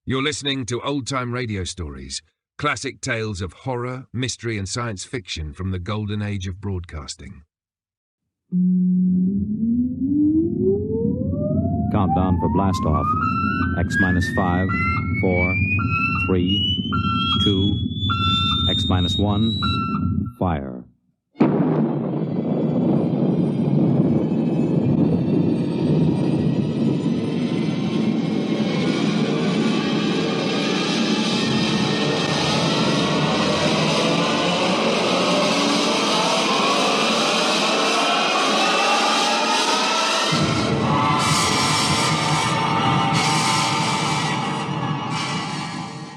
You're listening to old-time radio stories, classic tales of horror, mystery, and science fiction from the golden age of broadcasting. Countdown for blast off. X-5, 4, 3, 2, X-1, fire.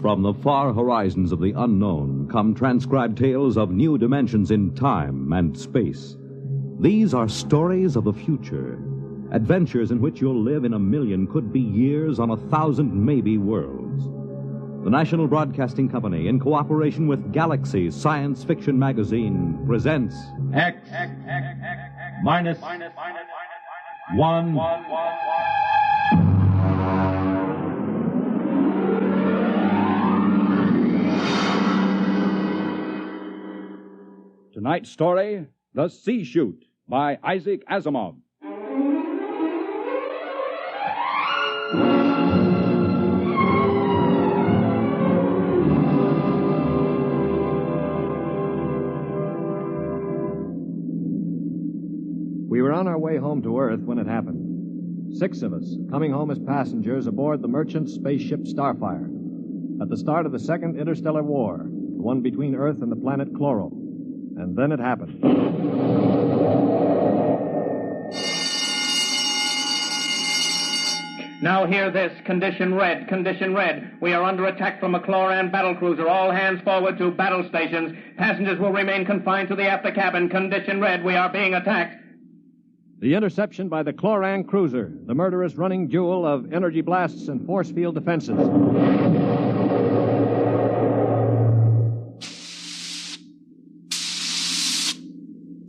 From the far horizons of the unknown come transcribed tales of new dimensions in time and space. These are stories of the future, adventures in which you'll live in a million could-be years on 1,000 maybe worlds. The National Broadcasting Company, in cooperation with Galaxy Science Fiction Magazine, presents X minus 1. Tonight's story, The C-Chute, by Isaac Asimov. We were on our way home to Earth when it happened. 6 of us, coming home as passengers aboard the merchant spaceship Starfire. At the start of the Second Interstellar War, the one between Earth and the planet Chloro. And then it happened. Now hear this. Condition red. Condition red. We are under attack from a Chloran battlecruiser. All hands forward to battle stations. Passengers will remain confined to the after cabin. Condition red. We are being attacked. The interception by the Chloran cruiser, the murderous running jewel of energy blasts and force field defenses.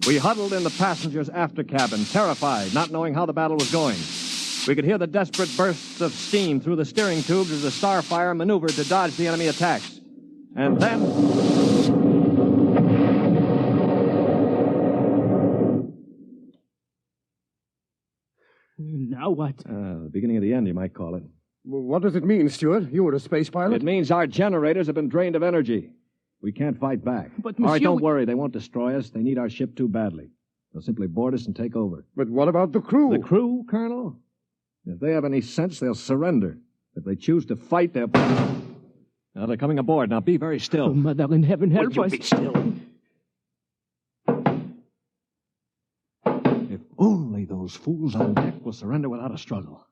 We huddled in the passengers' after cabin, terrified, not knowing how the battle was going. We could hear the desperate bursts of steam through the steering tubes as the Starfire maneuvered to dodge the enemy attacks. And then... Now what? the beginning of the end, you might call it. Well, what does it mean, Stuart? You were a space pilot? It means our generators have been drained of energy. We can't fight back. But, All right, monsieur, don't worry. They won't destroy us. They need our ship too badly. They'll simply board us and take over. But what about the crew? The crew, Colonel? If they have any sense, they'll surrender. If they choose to fight, they'll... Now, they're coming aboard. Now, be very still. Oh, Mother in heaven, help Would us. you be still? If only those fools on deck will surrender without a struggle.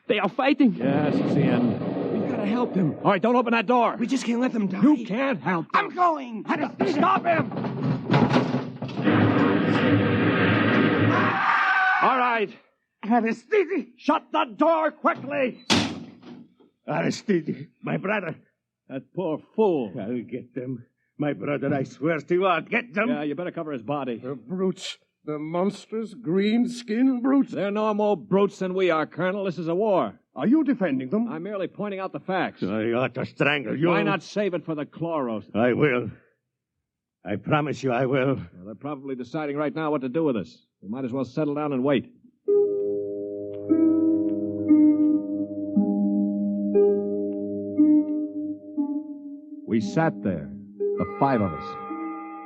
They are fighting. Yes, it's the end. We gotta help them. All right, don't open that door. We just can't let them die. You can't help them. I'm going. Stop him! All right. Aristide! Shut the door quickly! Aristide, my brother. That poor fool. I'll get them. My brother, I swear to you, I'll get them. Yeah, you better cover his body. The brutes. The monstrous green-skinned brutes. They're no more brutes than we are, Colonel. This is a war. Are you defending them? I'm merely pointing out the facts. I ought to strangle you. Why not save it for the Chloros? I will. I promise you I will. Well, they're probably deciding right now what to do with us. We might as well settle down and wait. We sat there, the 5 of us,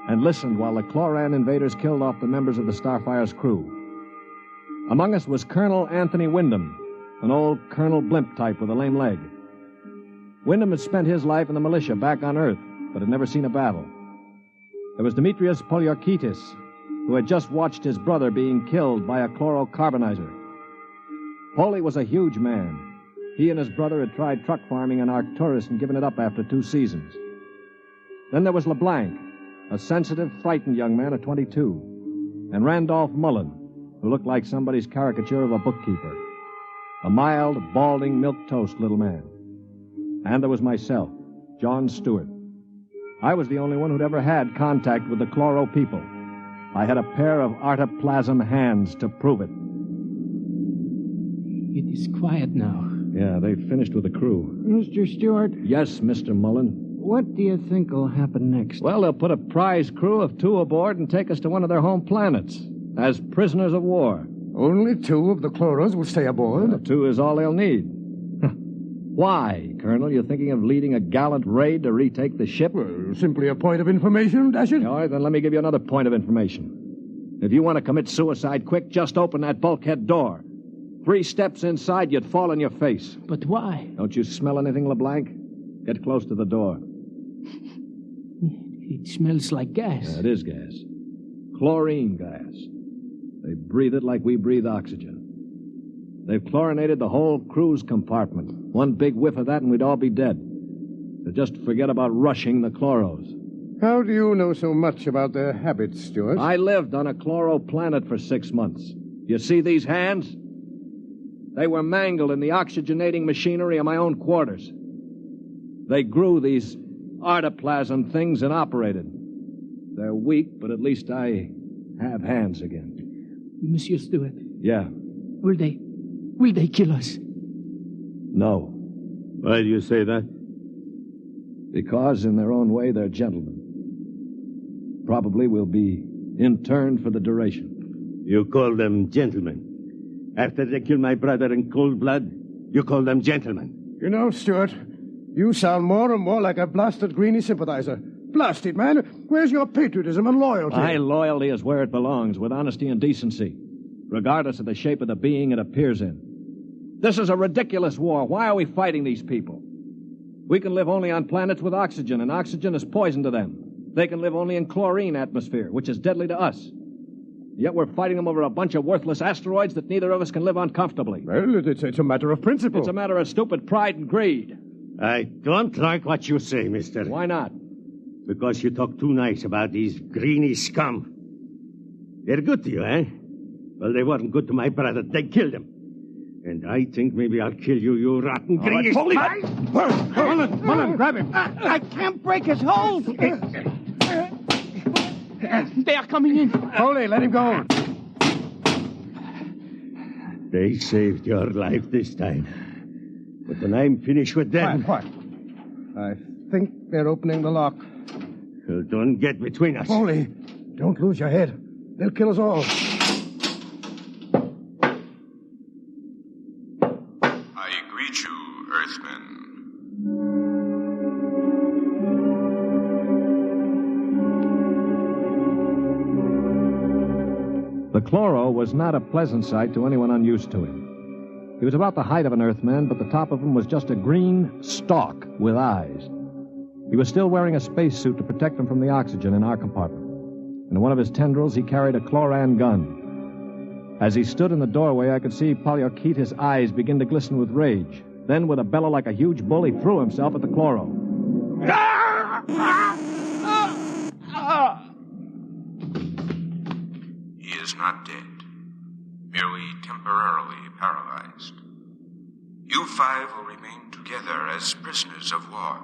and listened while the Chloran invaders killed off the members of the Starfire's crew. Among us was Colonel Anthony Wyndham, an old Colonel Blimp type with a lame leg. Wyndham had spent his life in the militia back on Earth, but had never seen a battle. There was Demetrius Poliorkitis, who had just watched his brother being killed by a chlorocarbonizer. Poli was a huge man. He and his brother had tried truck farming in Arcturus and given it up after 2 seasons. Then there was LeBlanc, a sensitive, frightened young man of 22, and Randolph Mullen, who looked like somebody's caricature of a bookkeeper. A mild, balding, milquetoast little man. And there was myself, John Stewart. I was the only one who'd ever had contact with the Chloro people. I had a pair of artoplasm hands to prove it. It is quiet now. Yeah, they've finished with the crew. Mr. Stewart, Yes, Mr. Mullen. what do you think will happen next? Well, they'll put a prize crew of 2 aboard and take us to one of their home planets as prisoners of war. Only 2 of the Chloros will stay aboard. Well, 2 is all they'll need. Why, Colonel? You thinking of leading a gallant raid to retake the ship? Well, simply a point of information, Dasher. All right, then let me give you another point of information. If you want to commit suicide quick, just open that bulkhead door. 3 steps inside, you'd fall on your face. But why? Don't you smell anything, LeBlanc? Get close to the door. It smells like gas. Yeah, it is gas. Chlorine gas. They breathe it like we breathe oxygen. They've chlorinated the whole crew's compartment. One big whiff of that and we'd all be dead. So just forget about rushing the chloros. How do you know so much about their habits, Stewart? I lived on a chloro planet for 6 months. You see these hands? They were mangled in the oxygenating machinery of my own quarters. They grew these artoplasm things and operated. They're weak, but at least I have hands again. Monsieur Stewart, Yeah. will they kill us? No. Why do you say that? Because, in their own way, they're gentlemen. Probably will be interned for the duration. You call them gentlemen. After they killed my brother in cold blood, you call them gentlemen. You know, Stewart, you sound more and more like a blasted Greenie sympathizer. Blasted, man. Where's your patriotism and loyalty? My loyalty is where it belongs, with honesty and decency, regardless of the shape of the being it appears in. This is a ridiculous war. Why are we fighting these people? We can live only on planets with oxygen, and oxygen is poison to them. They can live only in chlorine atmosphere, which is deadly to us. Yet we're fighting them over a bunch of worthless asteroids that neither of us can live on comfortably. Well, it's a matter of principle. It's a matter of stupid pride and greed. I don't like what you say, mister. Why not? Because you talk too nice about these greeny scum. They're good to you, eh? Well, they weren't good to my brother. They killed him. And I think maybe I'll kill you, you rotten greeny... Mullen, grab him. I can't break his hold. They are coming in. Foley, let him go. They saved your life this time. But when I'm finished with them... Quiet. I think they're opening the lock. Well, don't get between us. Foley, don't lose your head. They'll kill us all. I greet you, Earthmen. The chloro was not a pleasant sight to anyone unused to him. He was about the height of an Earthman, but the top of him was just a green stalk with eyes. He was still wearing a spacesuit to protect him from the oxygen in our compartment. In one of his tendrils, he carried a chloran gun. As he stood in the doorway, I could see Polyarchete's eyes begin to glisten with rage. Then, with a bellow like a huge bull, he threw himself at the chloro. He is not dead, merely temporarily paralyzed. You 5 will remain together as prisoners of war.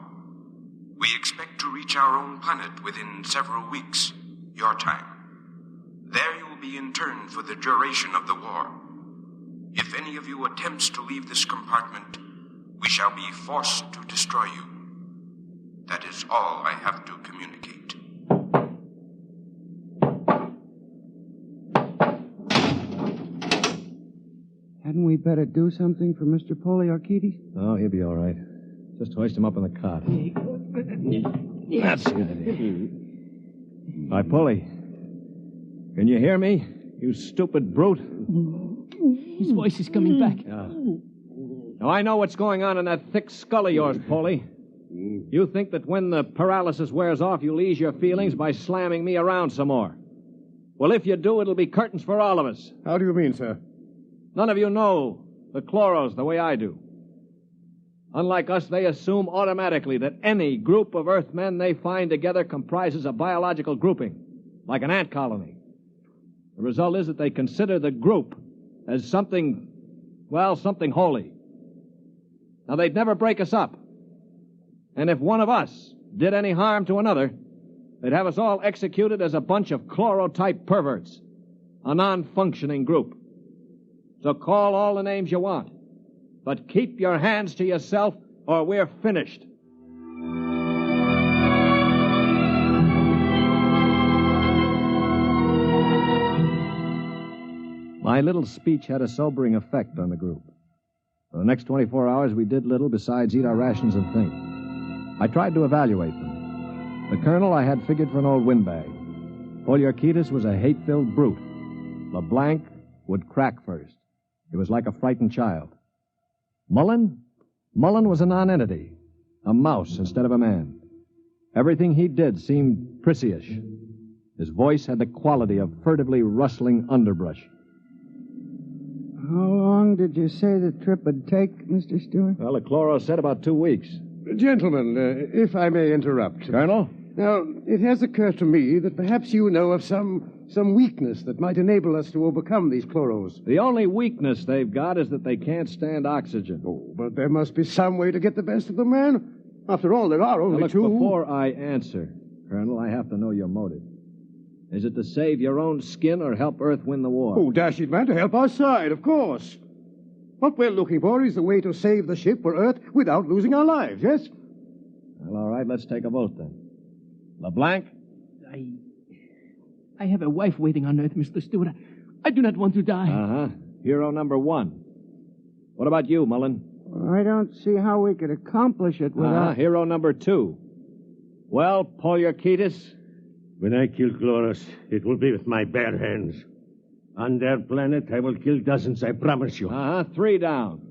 We expect to reach our own planet within several weeks, your time. There you will be interned for the duration of the war. If any of you attempts to leave this compartment, we shall be forced to destroy you. That is all I have to communicate. Hadn't we better do something for Mr. Polyarchetes? Oh, he'll be all right. Just hoist him up in the cot. That's the idea. Hi, Polly. Can you hear me, you stupid brute? His voice is coming back. Yeah. Now, I know what's going on in that thick skull of yours, Polly. You think that when the paralysis wears off, you'll ease your feelings by slamming me around some more. Well, if you do, it'll be curtains for all of us. How do you mean, sir? None of you know the chloros the way I do. Unlike us, they assume automatically that any group of Earthmen they find together comprises a biological grouping, like an ant colony. The result is that they consider the group as something holy. Now, they'd never break us up. And if one of us did any harm to another, they'd have us all executed as a bunch of chloro-type perverts, a non-functioning group. So call all the names you want. But keep your hands to yourself, or we're finished. My little speech had a sobering effect on the group. For the next 24 hours, we did little besides eat our rations and think. I tried to evaluate them. The colonel I had figured for an old windbag. Poliorketis was a hate-filled brute. LeBlanc would crack first. He was like a frightened child. Mullen was a nonentity, a mouse instead of a man. Everything he did seemed prissyish. His voice had the quality of furtively rustling underbrush. How long did you say the trip would take, Mr. Stewart? Well, the chloro said about 2 weeks. Gentlemen, if I may interrupt. Colonel? Now, it has occurred to me that perhaps you know of some weakness that might enable us to overcome these chloros. The only weakness they've got is that they can't stand oxygen. Oh, but there must be some way to get the best of them, man. After all, there are only now, look, two. Before I answer, Colonel, I have to know your motive. Is it to save your own skin or help Earth win the war? Oh, dash it, man, to help our side, of course. What we're looking for is the way to save the ship for Earth without losing our lives, yes? Well, all right, let's take a vote then. LeBlanc? I have a wife waiting on Earth, Mr. Stewart. I do not want to die. Uh-huh. Hero number 1. What about you, Mullen? I don't see how we could accomplish it without... Hero number 2. Well, Poliorketis? When I kill Chloros, it will be with my bare hands. On their planet, I will kill dozens, I promise you. 3 down.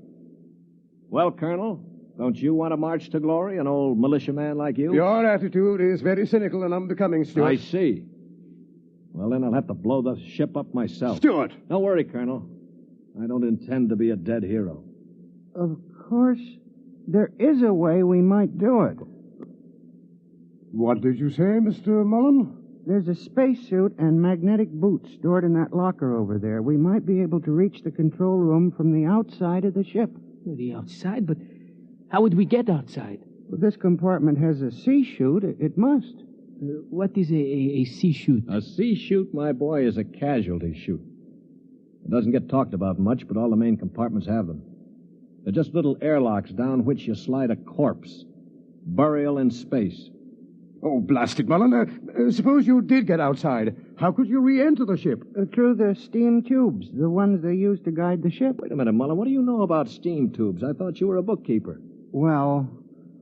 Well, Colonel, don't you want to march to glory, an old militiaman like you? Your attitude is very cynical and unbecoming, Stuart. I see. Well, then I'll have to blow the ship up myself. Stuart! Don't worry, Colonel. I don't intend to be a dead hero. Of course, there is a way we might do it. What did you say, Mr. Mullen? There's a spacesuit and magnetic boots stored in that locker over there. We might be able to reach the control room from the outside of the ship. The outside? But how would we get outside? Well, this compartment has a C-Chute. It must. What is a C-Chute? A C-Chute, my boy, is a casualty chute. It doesn't get talked about much, but all the main compartments have them. They're just little airlocks down which you slide a corpse. Burial in space. Oh, blast it, Mullen. Suppose you did get outside. How could you re-enter the ship? Through the steam tubes, the ones they use to guide the ship. Wait a minute, Mullen. What do you know about steam tubes? I thought you were a bookkeeper. Well,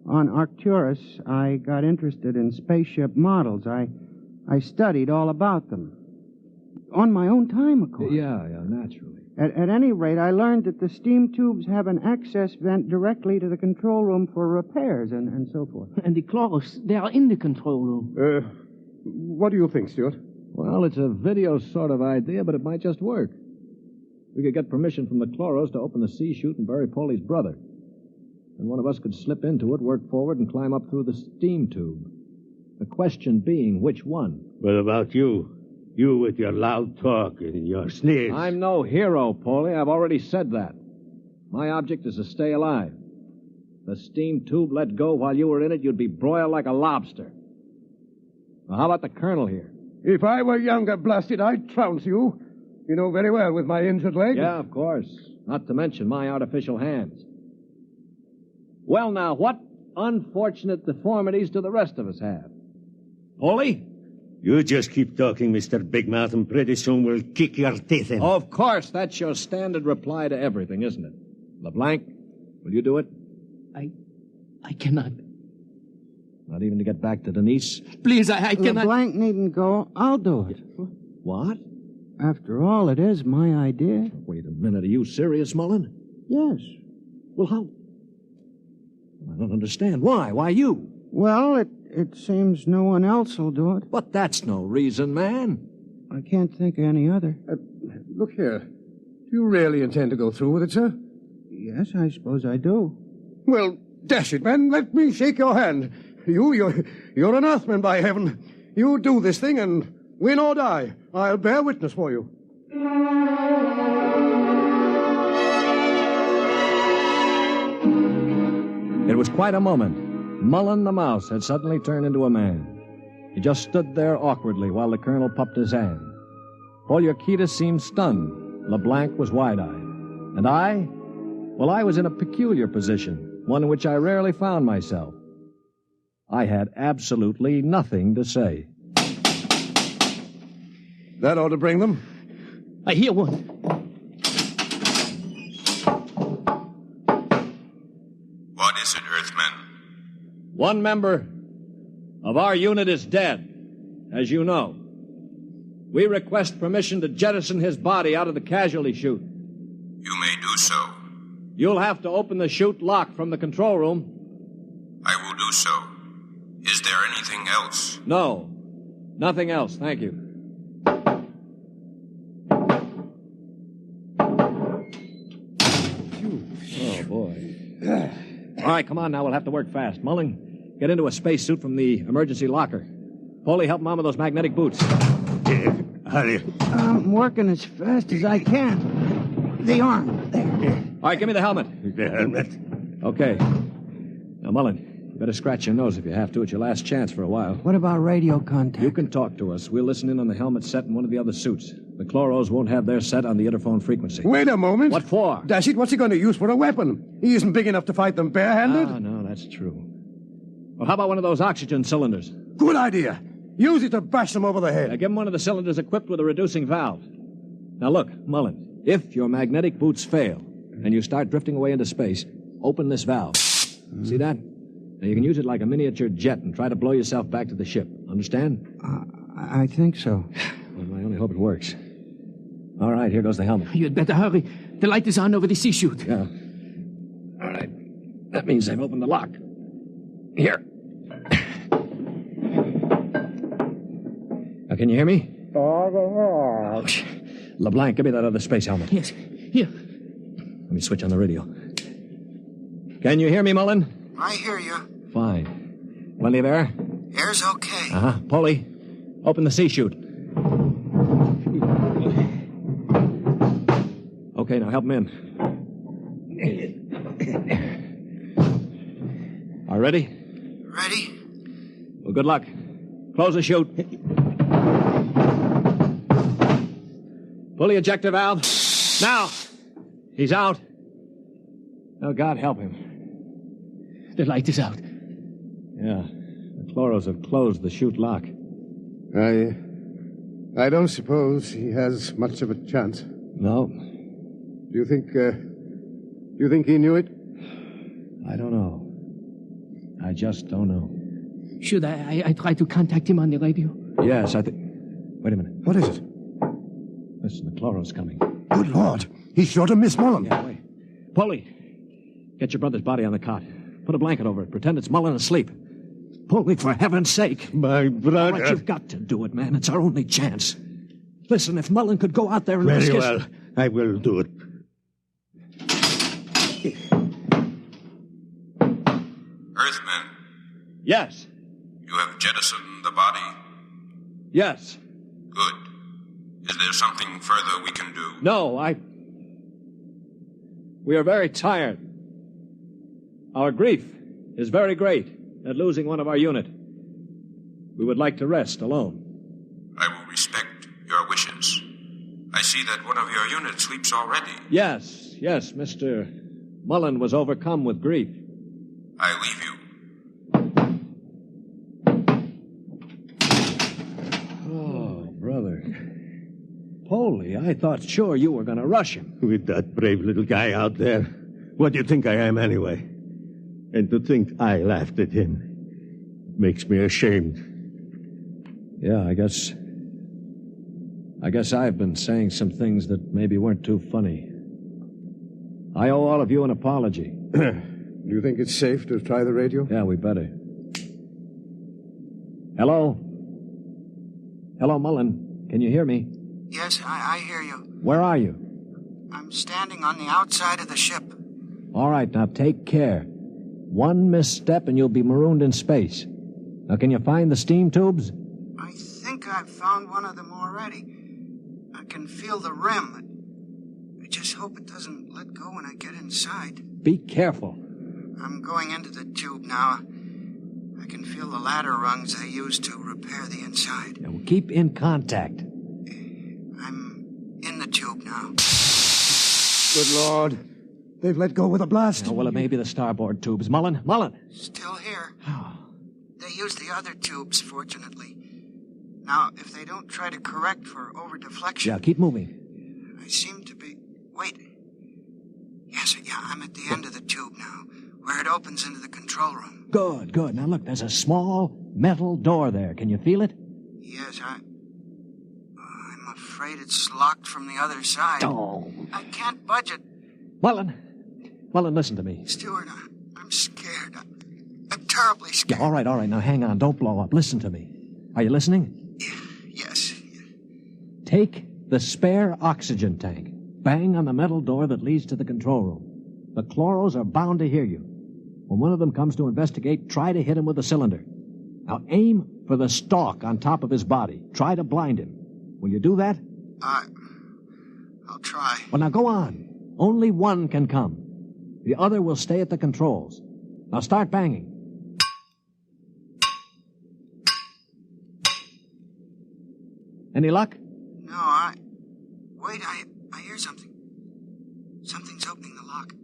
on Arcturus, I got interested in spaceship models. I studied all about them. On my own time, of course. Yeah, naturally. At any rate, I learned that the steam tubes have an access vent directly to the control room for repairs and so forth. And the chloros, they are in the control room. What do you think, Stuart? Well, it's a video sort of idea, but it might just work. We could get permission from the chloros to open the C-Chute and bury Polly's brother. And one of us could slip into it, work forward, and climb up through the steam tube. The question being, which one? What about you? You with your loud talk and your sneers. I'm no hero, Paulie. I've already said that. My object is to stay alive. The steam tube let go while you were in it, you'd be broiled like a lobster. Now, how about the colonel here? If I were younger, blasted, I'd trounce you. You know very well with my injured leg. Yeah, of course. Not to mention my artificial hands. Well, now, what unfortunate deformities do the rest of us have? Paulie? You just keep talking, Mr. Big Mouth, and pretty soon we'll kick your teeth in. Of course, that's your standard reply to everything, isn't it? LeBlanc, will you do it? I cannot. Not even to get back to Denise? Please, I cannot. LeBlanc needn't go. I'll do it. What? After all, it is my idea. Wait a minute. Are you serious, Mullen? Yes. Well, how? I don't understand. Why? Why you? Well, it seems no one else will do it. But that's no reason, man. I can't think of any other. Look here. Do you really intend to go through with it, sir? Yes, I suppose I do. Well, dash it, man. Let me shake your hand. You're an Earthman, by heaven. You do this thing and win or die. I'll bear witness for you. It was quite a moment. Mullen the mouse had suddenly turned into a man. He just stood there awkwardly while the colonel puffed his hand. Poliorketis seemed stunned. LeBlanc was wide-eyed. And I Well, I was in a peculiar position, one in which I rarely found myself. I had absolutely nothing to say. That ought to bring them. I hear one. What is it, Earthman? One member of our unit is dead, as you know. We request permission to jettison his body out of the casualty chute. You may do so. You'll have to open the chute lock from the control room. I will do so. Is there anything else? No. Nothing else, thank you. Oh, boy. All right, come on now. We'll have to work fast. Mullen, get into a spacesuit from the emergency locker. Polly, help Mom with those magnetic boots. Hurry. I'm working as fast as I can. The arm, there. All right, give me the helmet. The helmet. Okay. Now, Mullen, you better scratch your nose if you have to. It's your last chance for a while. What about radio contact? You can talk to us. We'll listen in on the helmet set in one of the other suits. The Chloros won't have their set on the interphone frequency. Wait a moment. What for? Dash it, what's he going to use for a weapon? He isn't big enough to fight them barehanded. Ah, no, that's true. Well, how about one of those oxygen cylinders? Good idea. Use it to bash them over the head. Now, give him one of the cylinders equipped with a reducing valve. Now, look, Mullen, if your magnetic boots fail and you start drifting away into space, open this valve. See that? Now, you can use it like a miniature jet and try to blow yourself back to the ship. Understand? I think so. Well, I only hope it works. All right, here goes the helmet. You'd better hurry. The light is on over the C-Chute. Yeah. All right. That means I've opened the lock. Here. Now, can you hear me? Oh, LeBlanc, give me that other space helmet. Yes, here. Let me switch on the radio. Can you hear me, Mullen? I hear you. Fine. Plenty of air? Air's okay. Uh-huh. Polly, open the C-Chute. Okay, now help him in. Are you ready? Ready? Well, good luck. Close the chute. Pull the ejector valve. Now! He's out. Oh, God help him. The light is out. Yeah. The Chloros have closed the chute lock. I don't suppose he has much of a chance. No. Do you think he knew it? I don't know. I just don't know. Should I try to contact him on the radio? Yes, I think... Wait a minute. What is it? Listen, the Chloros coming. Good Lord. He's sure to miss Mullen. Yeah, wait. Polly, get your brother's body on the cot. Put a blanket over it. Pretend it's Mullen asleep. Polly, for heaven's sake. My brother. All right, you've got to do it, man. It's our only chance. Listen, if Mullen could go out there and Very risk his... well. I will do it. Earthman, Yes. you have jettisoned the body. Yes. Good. Is there something further we can do? No, We are very tired. Our grief is very great at losing one of our unit. We would like to rest alone. I will respect your wishes. I see that one of your units sleeps already. Yes, Mr. Mullen was overcome with grief. I leave you. Oh, brother. Polly, I thought sure you were going to rush him. With that brave little guy out there. What do you think I am anyway? And to think I laughed at him makes me ashamed. Yeah, I guess I've been saying some things that maybe weren't too funny. I owe all of you an apology. Do you think it's safe to try the radio? Yeah, we better. Hello? Hello, Mullen. Can you hear me? Yes, I hear you. Where are you? I'm standing on the outside of the ship. All right, now take care. One misstep and you'll be marooned in space. Now, can you find the steam tubes? I think I've found one of them already. I can feel the rim. I just hope it doesn't let go when I get inside. Be careful. I'm going into the tube now. I can feel the ladder rungs they used to repair the inside. Yeah, well, keep in contact. I'm in the tube now. Good Lord. They've let go with a blast. Oh, well, it may be the starboard tubes. Mullen! Still here. They use the other tubes, fortunately. Now, if they don't try to correct for over-deflection... Yeah, keep moving. I seem to be... Wait. Yes, yeah, I'm at the end of the tube now, where it opens into the control room. Good. Now, look, there's a small metal door there. Can you feel it? Yes, I'm afraid it's locked from the other side. Oh. I can't budge it. Mullen, listen to me. Stewart, I'm scared. I'm terribly scared. Yeah, all right. Now, hang on. Don't blow up. Listen to me. Are you listening? Yes. Take the spare oxygen tank. Bang on the metal door that leads to the control room. The chloros are bound to hear you. When one of them comes to investigate, try to hit him with the cylinder. Now, aim for the stalk on top of his body. Try to blind him. Will you do that? I'll try. Well, now, go on. Only one can come. The other will stay at the controls. Now, start banging. Any luck? No, Wait, I hear something. Something's opening the lock.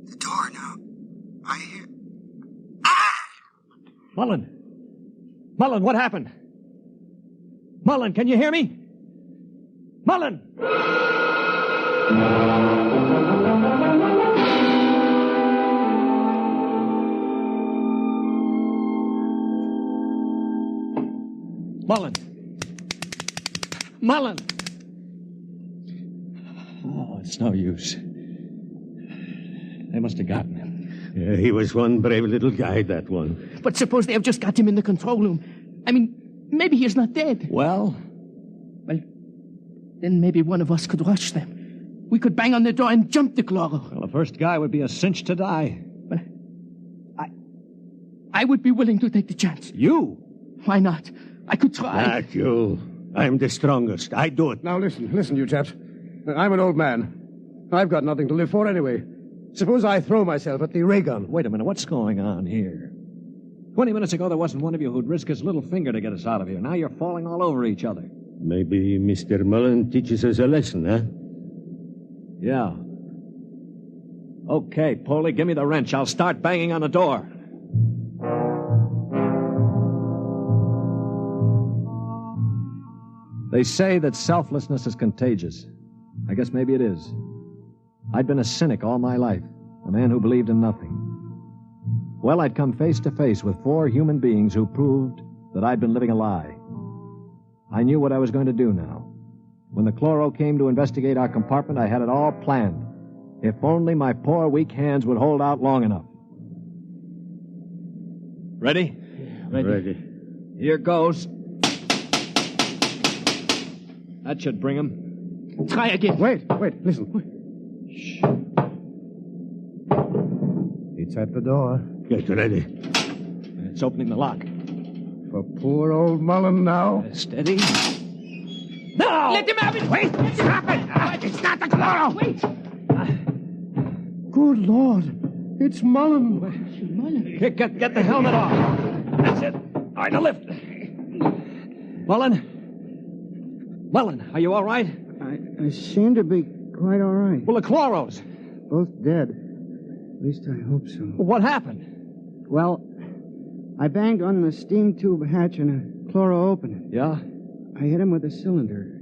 The door now. I hear... Mullen, what happened? Mullen, can you hear me? Mullen! Mullen! Oh, it's no use. They must have gotten him. Yeah, he was one brave little guy, that one. But suppose they have just got him in the control room. I mean, maybe he's not dead. Well, then maybe one of us could rush them. We could bang on the door and jump the chloro. Well, the first guy would be a cinch to die. Well, I would be willing to take the chance. You? Why not? I could try. Not you. I'm the strongest. I do it. Now listen, you chaps. I'm an old man. I've got nothing to live for anyway. Suppose I throw myself at the ray gun. Wait a minute, what's going on here? 20 minutes ago, there wasn't one of you who'd risk his little finger to get us out of here. Now you're falling all over each other. Maybe Mr. Mullen teaches us a lesson, huh? Yeah. Okay, Polly, give me the wrench. I'll start banging on the door. They say that selflessness is contagious. I guess maybe it is. I'd been a cynic all my life, a man who believed in nothing. Well, I'd come face to face with 4 human beings who proved that I'd been living a lie. I knew what I was going to do now. When the chloro came to investigate our compartment, I had it all planned. If only my poor, weak hands would hold out long enough. Ready? Ready. Here goes. That should bring him. Try again. Wait, listen. Shh. It's at the door. Get ready. It's opening the lock. For poor old Mullen now. Steady. No! Let him have it! Wait! Stop it! It's not the chloro! Wait! Good Lord. It's Mullen. Mullen? Get the helmet off. That's it. All right, now lift. Mullen, are you all right? I seem to be quite all right. Well, the chloros. Both dead. At least I hope so. Well, what happened? Well, I banged on the steam tube hatch and a chloro opened it. Yeah? I hit him with a cylinder.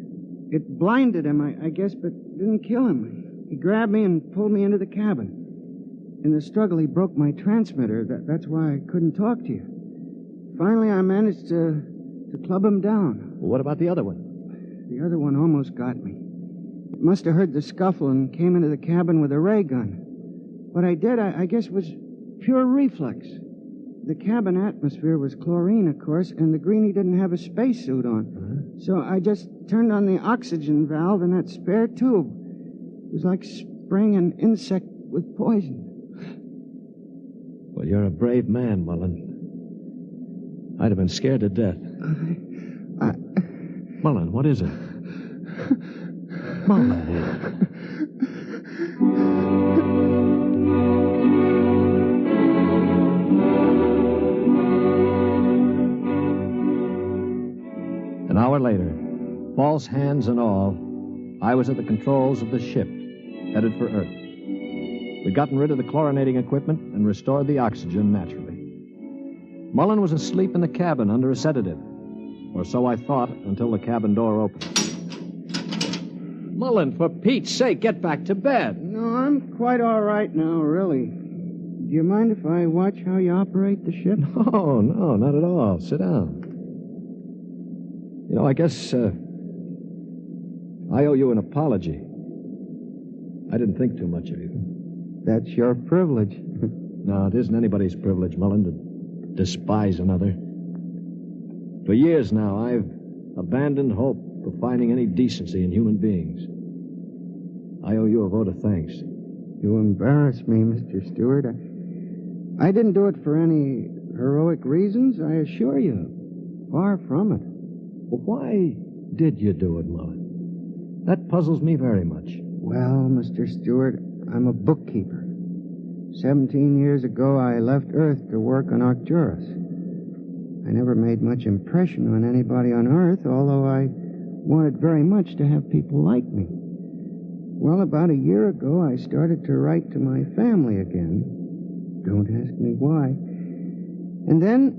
It blinded him, I guess, but didn't kill him. He grabbed me and pulled me into the cabin. In the struggle, he broke my transmitter. That's why I couldn't talk to you. Finally, I managed to club him down. Well, what about the other one? The other one almost got me. It must have heard the scuffle and came into the cabin with a ray gun. What I did, I guess, was pure reflex. The cabin atmosphere was chlorine, of course, and the greenie didn't have a spacesuit on. Uh-huh. So I just turned on the oxygen valve in that spare tube. It was like spraying an insect with poison. Well, you're a brave man, Mullen. I'd have been scared to death. Mullen, what is it? Mullen. An hour later, false hands and all, I was at the controls of the ship, headed for Earth. We'd gotten rid of the chlorinating equipment and restored the oxygen naturally. Mullen was asleep in the cabin under a sedative. Or so I thought until the cabin door opened. Mullen, for Pete's sake, get back to bed. No, I'm quite all right now, really. Do you mind if I watch how you operate the ship? No, not at all. Sit down. You know, I guess I owe you an apology. I didn't think too much of you. That's your privilege. No, it isn't anybody's privilege, Mullen, to despise another. For years now, I've abandoned hope of finding any decency in human beings. I owe you a vote of thanks. You embarrass me, Mr. Stewart. I didn't do it for any heroic reasons, I assure you. Far from it. Well, why did you do it, Mullen? That puzzles me very much. Well, Mr. Stewart, I'm a bookkeeper. 17 years ago, I left Earth to work on Arcturus. I never made much impression on anybody on Earth, although I wanted very much to have people like me. Well, about a year ago, I started to write to my family again. Don't ask me why. And then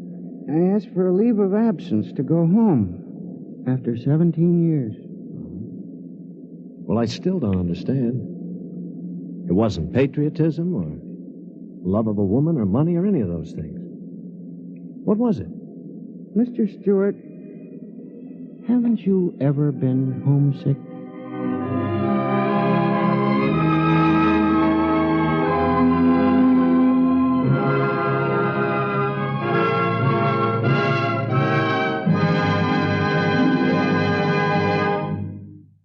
I asked for a leave of absence to go home after 17 years. Well, I still don't understand. It wasn't patriotism or love of a woman or money or any of those things. What was it? Mr. Stewart, haven't you ever been homesick?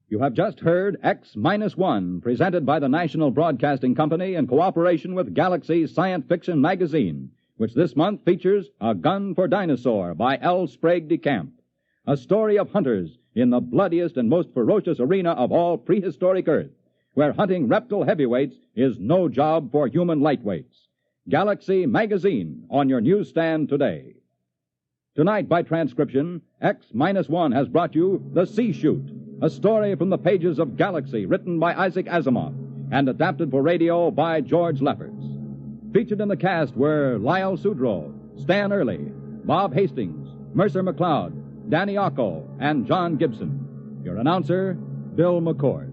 You have just heard X-1, presented by the National Broadcasting Company in cooperation with Galaxy's science fiction magazine, which this month features A Gun for Dinosaur by L. Sprague de Camp, a story of hunters in the bloodiest and most ferocious arena of all prehistoric Earth, where hunting reptile heavyweights is no job for human lightweights. Galaxy Magazine on your newsstand today. Tonight, by transcription, X-1 has brought you The C-Chute, a story from the pages of Galaxy written by Isaac Asimov and adapted for radio by George Lefferts. Featured in the cast were Lyle Sudrow, Stan Early, Bob Hastings, Mercer McLeod, Danny Ocko, and John Gibson. Your announcer, Bill McCord.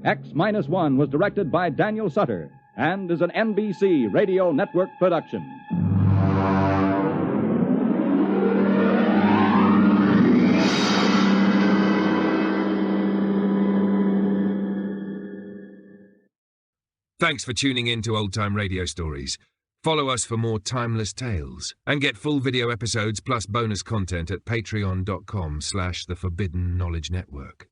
X-1 was directed by Daniel Sutter and is an NBC Radio Network production. Thanks for tuning in to Old Time Radio Stories. Follow us for more timeless tales and get full video episodes plus bonus content at patreon.com/The Forbidden Knowledge Network.